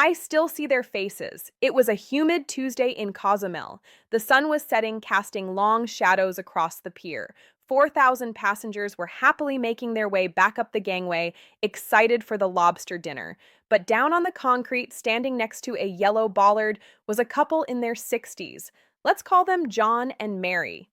I still see their faces. It was a humid Tuesday in Cozumel. The sun was setting, casting long shadows across the pier. 4,000 passengers were happily making their way back up the gangway, excited for the lobster dinner. But down on the concrete, standing next to a yellow bollard, was a couple in their 60s. Let's call them John and Mary.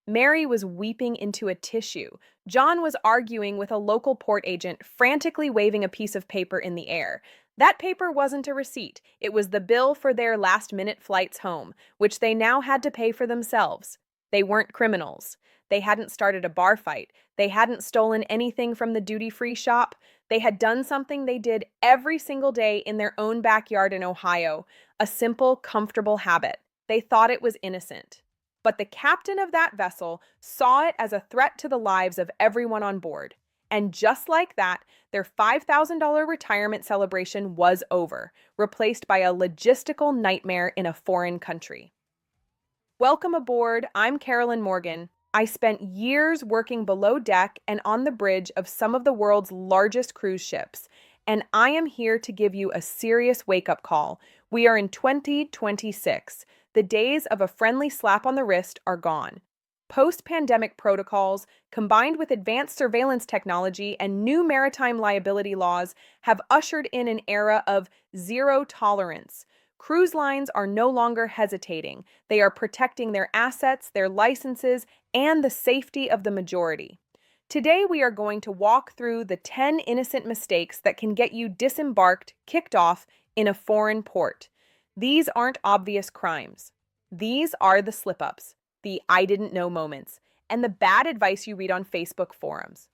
Mary was weeping into a tissue. John was arguing with a local port agent, frantically waving a piece of paper in the air. That paper wasn't a receipt. It was the bill for their last-minute flights home, which they now had to pay for themselves. They weren't criminals. They hadn't started a bar fight. They hadn't stolen anything from the duty-free shop. They had done something they did every single day in their own backyard in Ohio, a simple, comfortable habit. They thought it was innocent. But the captain of that vessel saw it as a threat to the lives of everyone on board. And just like that, their $5,000 retirement celebration was over, replaced by a logistical nightmare in a foreign country. Welcome aboard. I'm Carolyn Morgan. I spent years working below deck and on the bridge of some of the world's largest cruise ships, and I am here to give you a serious wake-up call. We are in 2026. The days of a friendly slap on the wrist are gone. Post-pandemic protocols, combined with advanced surveillance technology and new maritime liability laws, have ushered in an era of zero tolerance. Cruise lines are no longer hesitating. They are protecting their assets, their licenses, and the safety of the majority. Today, we are going to walk through the 10 innocent mistakes that can get you disembarked, kicked off, in a foreign port. These aren't obvious crimes. These are the slip-ups, the I didn't know moments, and the bad advice you read on Facebook forums.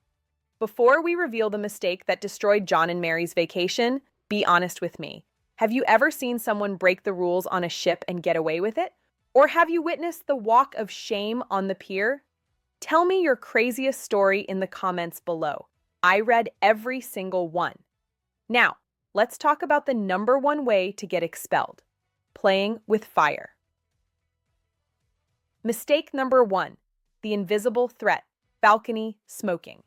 Before we reveal the mistake that destroyed John and Mary's vacation, be honest with me. Have you ever seen someone break the rules on a ship and get away with it? Or have you witnessed the walk of shame on the pier? Tell me your craziest story in the comments below. I read every single one. Now, let's talk about the number one way to get expelled: playing with fire. Mistake number 1, the invisible threat, balcony smoking.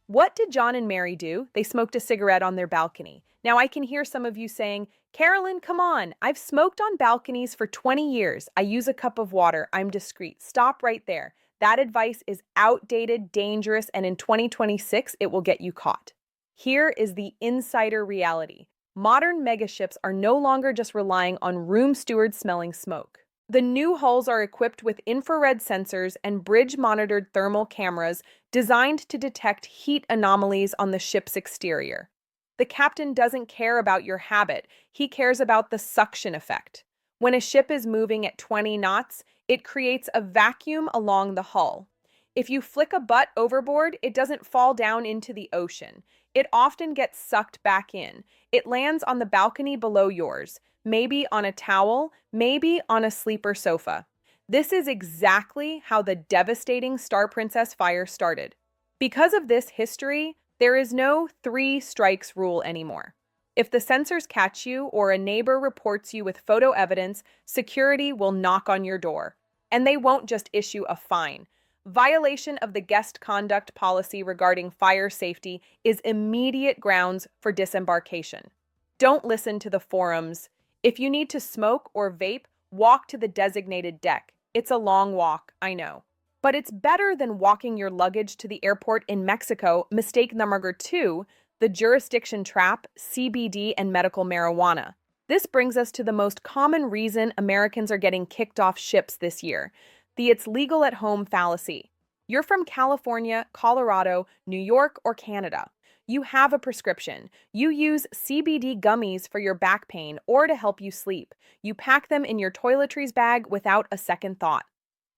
What did John and Mary do? They smoked a cigarette on their balcony. Now I can hear some of you saying, Carolyn, come on. I've smoked on balconies for 20 years. I use a cup of water. I'm discreet. Stop right there. That advice is outdated, dangerous, and in 2026, it will get you caught. Here is the insider reality. Modern megaships are no longer just relying on room stewards smelling smoke. The new hulls are equipped with infrared sensors and bridge-monitored thermal cameras designed to detect heat anomalies on the ship's exterior. The captain doesn't care about your habit, he cares about the suction effect. When a ship is moving at 20 knots, it creates a vacuum along the hull. If you flick a butt overboard, it doesn't fall down into the ocean. It often gets sucked back in. It lands on the balcony below yours. Maybe on a towel, maybe on a sleeper sofa. This is exactly how the devastating Star Princess fire started. Because of this history, there is no 3 strikes rule anymore. If the sensors catch you or a neighbor reports you with photo evidence, security will knock on your door. And they won't just issue a fine. Violation of the guest conduct policy regarding fire safety is immediate grounds for disembarkation. Don't listen to the forums. If you need to smoke or vape, walk to the designated deck. It's a long walk, I know. But it's better than walking your luggage to the airport in Mexico. Mistake number 2, the jurisdiction trap, CBD, and medical marijuana. This brings us to the most common reason Americans are getting kicked off ships this year: the it's legal at home fallacy. You're from California, Colorado, New York, or Canada. You have a prescription. You use CBD gummies for your back pain or to help you sleep. You pack them in your toiletries bag without a second thought.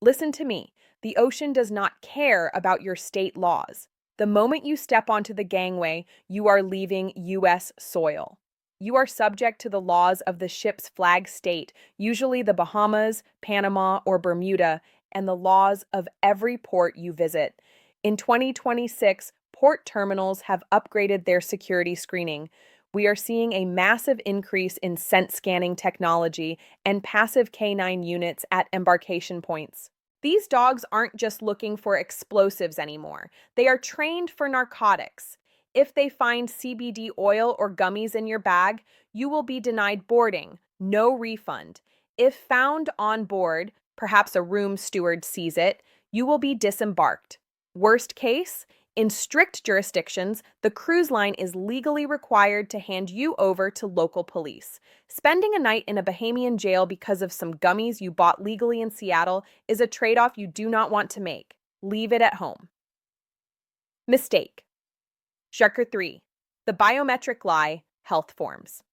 Listen to me. The ocean does not care about your state laws. The moment you step onto the gangway, you are leaving U.S. soil. You are subject to the laws of the ship's flag state, usually the Bahamas, Panama, or Bermuda, and the laws of every port you visit. In 2026, port terminals have upgraded their security screening. We are seeing a massive increase in scent scanning technology and passive canine units at embarkation points. These dogs aren't just looking for explosives anymore. They are trained for narcotics. If they find CBD oil or gummies in your bag, you will be denied boarding, no refund. If found on board, perhaps a room steward sees it, you will be disembarked. Worst case, in strict jurisdictions, the cruise line is legally required to hand you over to local police. Spending a night in a Bahamian jail because of some gummies you bought legally in Seattle is a trade-off you do not want to make. Leave it at home. Mistake. Checker 3. The biometric lie, health forms.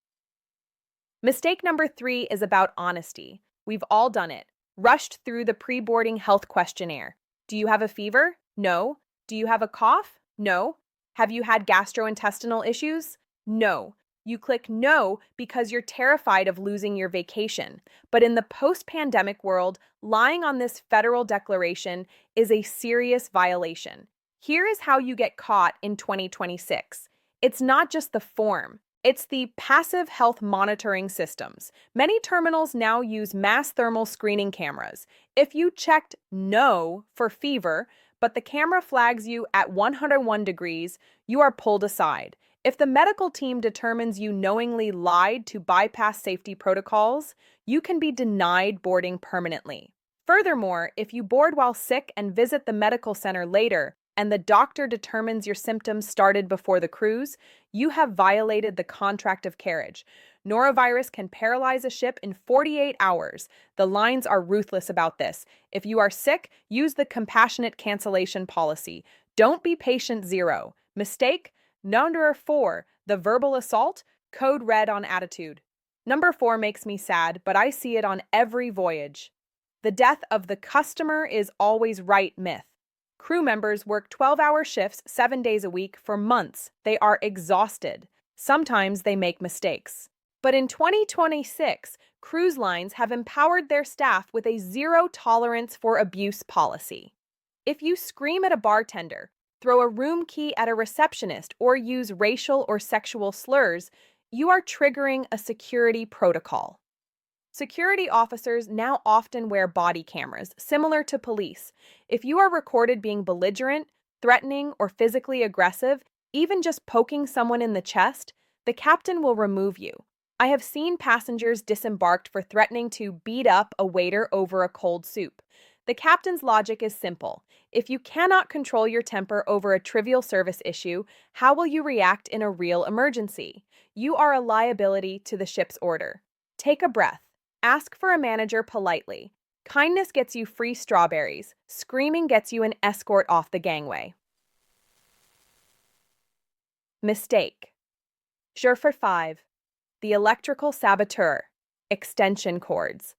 Mistake number 3 is about honesty. We've all done it. Rushed through the pre-boarding health questionnaire. Do you have a fever? No. Do you have a cough? No. Have you had gastrointestinal issues? No. You click no because you're terrified of losing your vacation. But in the post-pandemic world, lying on this federal declaration is a serious violation. Here is how you get caught in 2026. It's not just the form. It's the passive health monitoring systems. Many terminals now use mass thermal screening cameras. If you checked no for fever, but the camera flags you at 101 degrees, you are pulled aside. If the medical team determines you knowingly lied to bypass safety protocols, you can be denied boarding permanently. Furthermore, if you board while sick and visit the medical center later, and the doctor determines your symptoms started before the cruise, you have violated the contract of carriage. Norovirus can paralyze a ship in 48 hours. The lines are ruthless about this. If you are sick, use the compassionate cancellation policy. Don't be patient 0. Mistake? Number 4, the verbal assault, code red on attitude. Number 4 makes me sad, but I see it on every voyage. The death of the customer is always right myth. Crew members work 12-hour shifts 7 days a week for months. They are exhausted. Sometimes they make mistakes. But in 2026, cruise lines have empowered their staff with a zero tolerance for abuse policy. If you scream at a bartender, throw a room key at a receptionist, or use racial or sexual slurs, you are triggering a security protocol. Security officers now often wear body cameras, similar to police. If you are recorded being belligerent, threatening, or physically aggressive, even just poking someone in the chest, the captain will remove you. I have seen passengers disembarked for threatening to beat up a waiter over a cold soup. The captain's logic is simple. If you cannot control your temper over a trivial service issue, how will you react in a real emergency? You are a liability to the ship's order. Take a breath. Ask for a manager politely. Kindness gets you free strawberries. Screaming gets you an escort off the gangway. Mistake. Sure for 5. The electrical saboteur. Extension cords.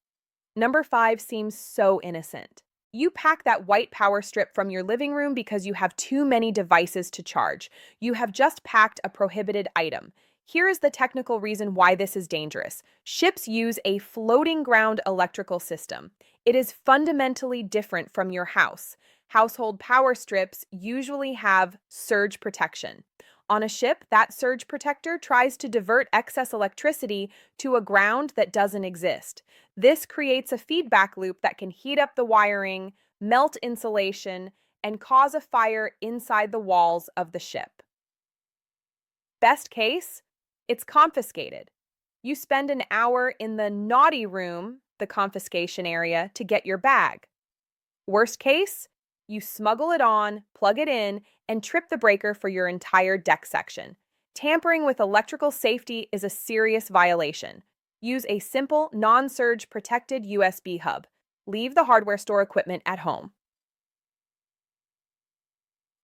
Number 5 seems so innocent. You pack that white power strip from your living room because you have too many devices to charge. You have just packed a prohibited item. Here is the technical reason why this is dangerous. Ships use a floating ground electrical system. It is fundamentally different from your house. Household power strips usually have surge protection. On a ship, that surge protector tries to divert excess electricity to a ground that doesn't exist. This creates a feedback loop that can heat up the wiring, melt insulation, and cause a fire inside the walls of the ship. Best case, it's confiscated. You spend an hour in the naughty room, the confiscation area, to get your bag. Worst case, you smuggle it on, plug it in, and trip the breaker for your entire deck section. Tampering with electrical safety is a serious violation. Use a simple, non-surge protected USB hub. Leave the hardware store equipment at home.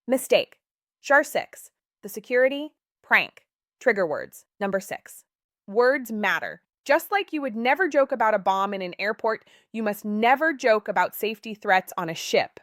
Mistake. Char 6. The security, prank. Trigger words. Number 6. Words matter. Just like you would never joke about a bomb in an airport, you must never joke about safety threats on a ship.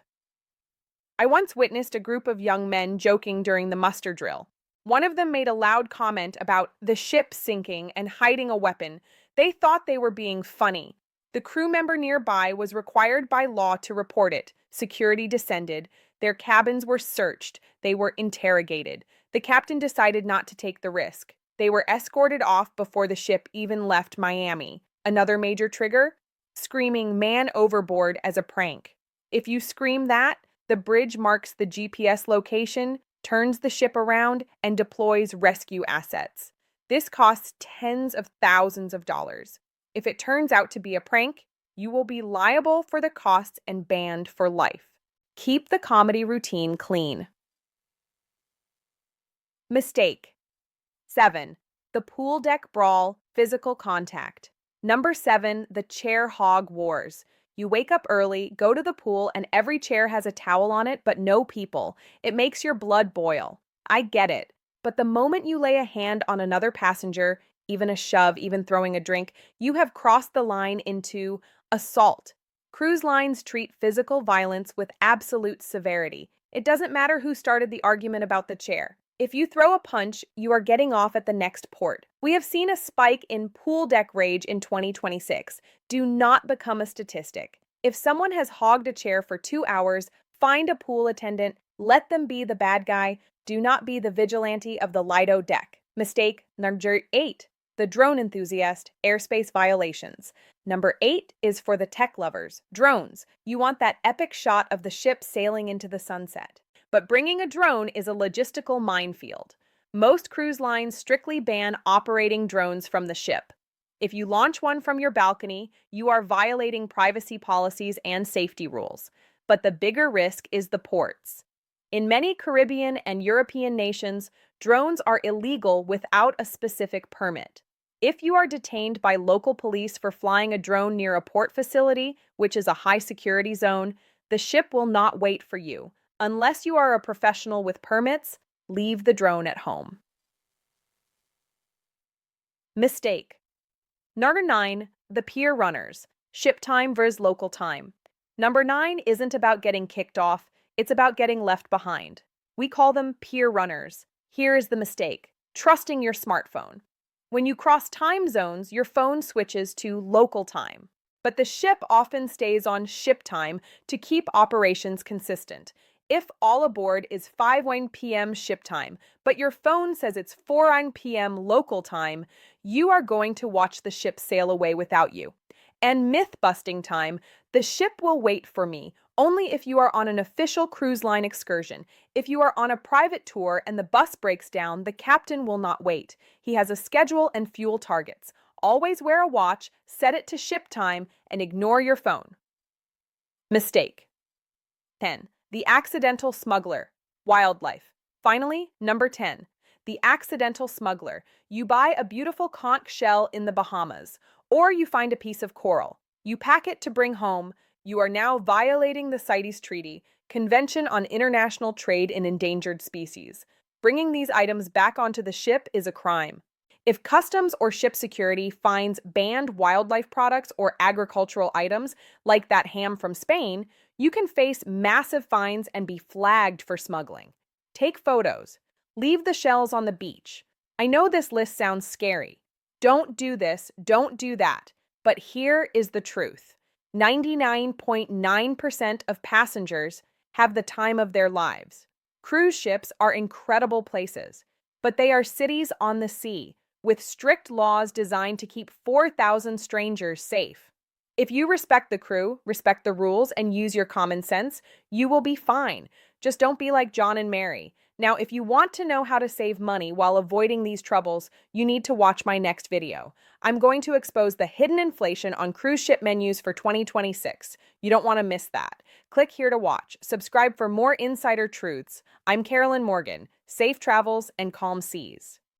I once witnessed a group of young men joking during the muster drill. One of them made a loud comment about the ship sinking and hiding a weapon. They thought they were being funny. The crew member nearby was required by law to report it. Security descended. Their cabins were searched. They were interrogated. The captain decided not to take the risk. They were escorted off before the ship even left Miami. Another major trigger? Screaming "man overboard" as a prank. If you scream that, the bridge marks the GPS location, turns the ship around, and deploys rescue assets. This costs tens of thousands of dollars. If it turns out to be a prank, you will be liable for the costs and banned for life. Keep the comedy routine clean. Mistake. 7. The pool deck brawl, physical contact. Number 7, the chair hog wars. You wake up early, go to the pool, and every chair has a towel on it, but no people. It makes your blood boil. I get it. But the moment you lay a hand on another passenger, even a shove, even throwing a drink, you have crossed the line into assault. Cruise lines treat physical violence with absolute severity. It doesn't matter who started the argument about the chair. If you throw a punch, you are getting off at the next port. We have seen a spike in pool deck rage in 2026. Do not become a statistic. If someone has hogged a chair for 2 hours, find a pool attendant, let them be the bad guy. Do not be the vigilante of the Lido deck. Mistake number 8, the drone enthusiast, airspace violations. Number 8 is for the tech lovers, drones. You want that epic shot of the ship sailing into the sunset. But bringing a drone is a logistical minefield. Most cruise lines strictly ban operating drones from the ship. If you launch one from your balcony, you are violating privacy policies and safety rules. But the bigger risk is the ports. In many Caribbean and European nations, drones are illegal without a specific permit. If you are detained by local police for flying a drone near a port facility, which is a high security zone, the ship will not wait for you. Unless you are a professional with permits, leave the drone at home. Mistake. Number 9, the pier runners, ship time versus local time. Number 9 isn't about getting kicked off, it's about getting left behind. We call them pier runners. Here is the mistake: trusting your smartphone. When you cross time zones, your phone switches to local time. But the ship often stays on ship time to keep operations consistent. If all aboard is 5 p.m. ship time, but your phone says it's 4 p.m. local time, you are going to watch the ship sail away without you. And myth-busting time, the ship will wait for me, only if you are on an official cruise line excursion. If you are on a private tour and the bus breaks down, the captain will not wait. He has a schedule and fuel targets. Always wear a watch, set it to ship time, and ignore your phone. Mistake. 10. The accidental smuggler, wildlife. Finally, number 10, the accidental smuggler. You buy a beautiful conch shell in the Bahamas, or you find a piece of coral. You pack it to bring home. You are now violating the CITES Treaty, Convention on International Trade in Endangered Species. Bringing these items back onto the ship is a crime. If customs or ship security finds banned wildlife products or agricultural items, like that ham from Spain, you can face massive fines and be flagged for smuggling. Take photos. Leave the shells on the beach. I know this list sounds scary. Don't do this, don't do that. But here is the truth. 99.9% of passengers have the time of their lives. Cruise ships are incredible places, but they are cities on the sea, with strict laws designed to keep 4,000 strangers safe. If you respect the crew, respect the rules, and use your common sense, you will be fine. Just don't be like John and Mary. Now, if you want to know how to save money while avoiding these troubles, you need to watch my next video. I'm going to expose the hidden inflation on cruise ship menus for 2026. You don't want to miss that. Click here to watch. Subscribe for more insider truths. I'm Carolyn Morgan. Safe travels and calm seas.